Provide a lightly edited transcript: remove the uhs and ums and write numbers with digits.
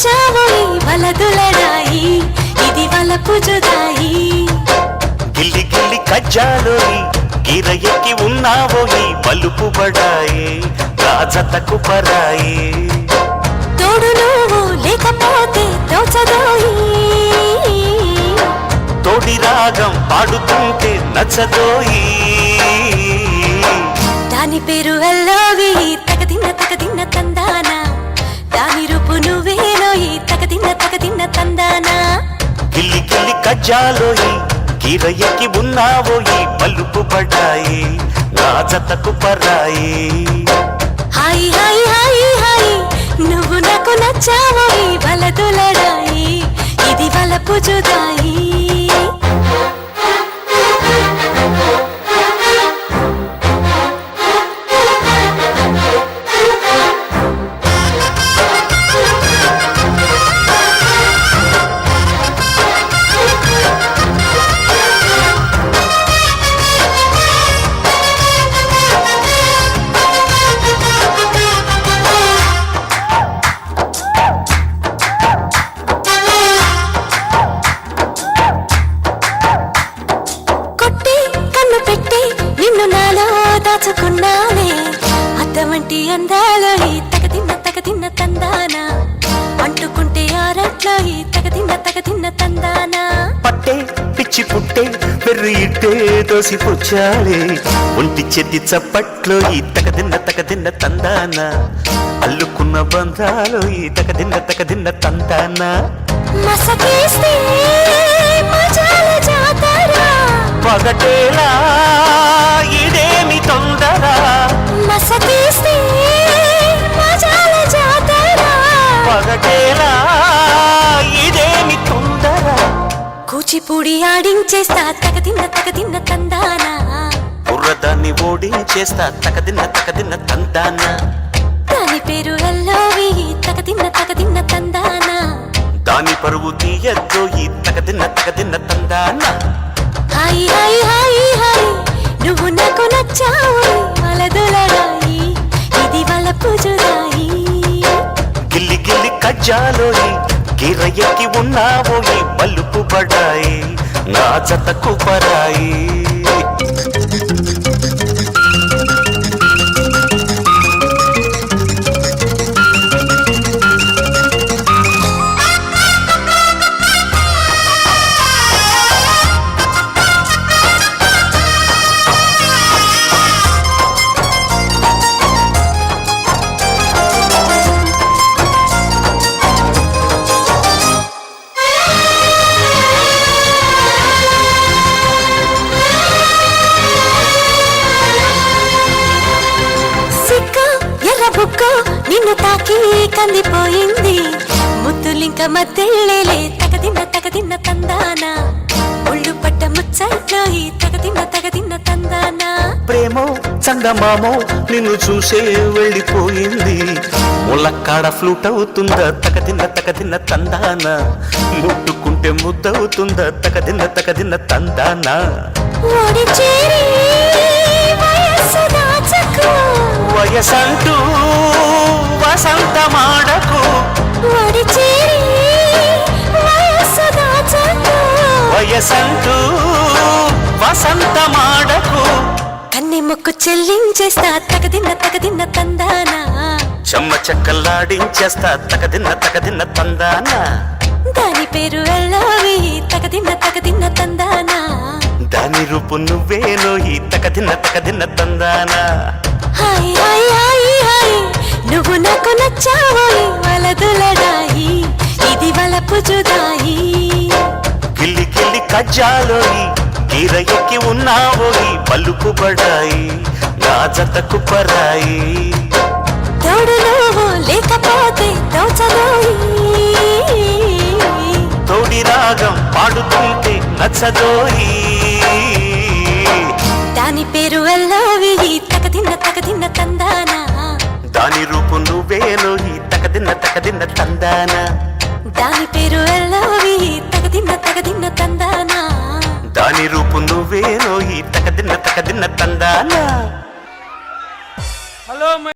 నచ్చావోయి వలదులడాయి ఇది వలపు జుదాయి గిల్లి గిల్లి కజ్జాలోయి గిర ఎక్కి ఉన్నావోయి బలుపు బడాయి రాజతకు పరాయి తోడు నువ్వు లేకపోతే తోచదోయి తోడి రాగం పాడుతుంటే నచ్చదోయి దాని పేరు అల్లోవి తగదిన్న తందానా దాని రూపు నువ్వేలోయి తగదిన్న తందానా గిల్లి గిల్లి కజ్జాలోయి గిర ఎక్కి ఉన్నావోయి బలుపు బడాయి రాజతకు పరాయి హాయి హాయి హాయి హాయి నువ్వు నాకు నచ్చావోయి వలదులడాయి ఇది వలపు జుదాయి నిన్ను నాలో దాచుకున్నానే అద్దమంటి అందాలో ఈ తగదిన్న తందానా అంటుకుంటే ఆరట్లో ఈ తగదిన్న తందానా పట్టే పిచ్చి పుట్టే పెర్రి ఇట్టే దోసి పుచ్చాలే ఒంటి చెట్టి చప్పట్లో ఈ తగదిన్న తందానా అల్లుకున్న బంధాలు ఈ తగదిన్న తందానా మసకేస్తే మజాల జాతరా పగటేలా ఇదేమి తొందర మసకేస్తే మజాల జాతరా పగటేలా ఇదేమి తొందర కూచిపూడి ఆడించేస్తా తగదిన్న తందానా బుర్రదాన్ని ఓడించేస్తా తగదిన్న తందానా దాని పేరు అల్లోవి తగదిన్న తందానా దాని పరువు తీయద్దో ఈ తగదిన్న తందానా హాయి హాయి హాయి హాయి నువ్వు నాకు నచ్చావు వలదులడాయి ఇది వలపు జుదాయి గిల్లి గిల్లి కజ్జాలోయి గిర ఎక్కి ఉన్నావోయి బలుపు బడాయి నా జతకు పరాయి నిన్ను తాకి కందిపోయింది ముద్దులింక మద్దెళ్ళేలే తగదిన్న తందానా ఒళ్ళు పట్ట ముచ్చట్లో ఈ తగదిన్న తందానా ప్రేమో చందమామో నిన్ను చూసే వెళ్ళిపోయింది ములక్కాడ ఫ్లూట్ అవుతుందా తగదిన్న తందానా ముట్టుకుంటే ముద్దవుతుందా తగదిన్న తందానా ఓడి చేరి వయస్సు దాచకు వయసంటూ వసంతమాడకు ఓడి చేరి వయస్సు దాచకు వయసంటూ వసంతమాడకు కన్ని మొక్కు చెల్లించేస్తా తగదిన్న తందానా చెమ్మ చెక్కల్లాడించేస్తా తగదిన్న తందానా దాని పేరు అల్లోవి తగదిన్న తందానా దాని రూపు నువ్వేనో ఈ తగదిన్న తందానా హాయి హాయి హాయి హాయి నువ్వు నాకు నచ్చావోయి వలదులడాయి ఇది వలపు జుదాయి గిల్లి గిల్లి కజ్జాలోయి గిర ఎక్కి ఉన్నావోయి పలుకు బడాయి నా జతకు పరాయి తోడు నువ్వు లేకపోతే తోచదోయి తోడి రాగం పాడుతుంటే నచ్చదోయి దాని పేరు అల్లోవి తగదిన్న తందానా దాని రూపు నువ్వేనో ఈ తగదిన్న తందానా దాని పేరు అల్లోవి తగదిన్న తందానా దాని రూపు నువ్వేనో ఈ తగదిన్న తందానా. హలో.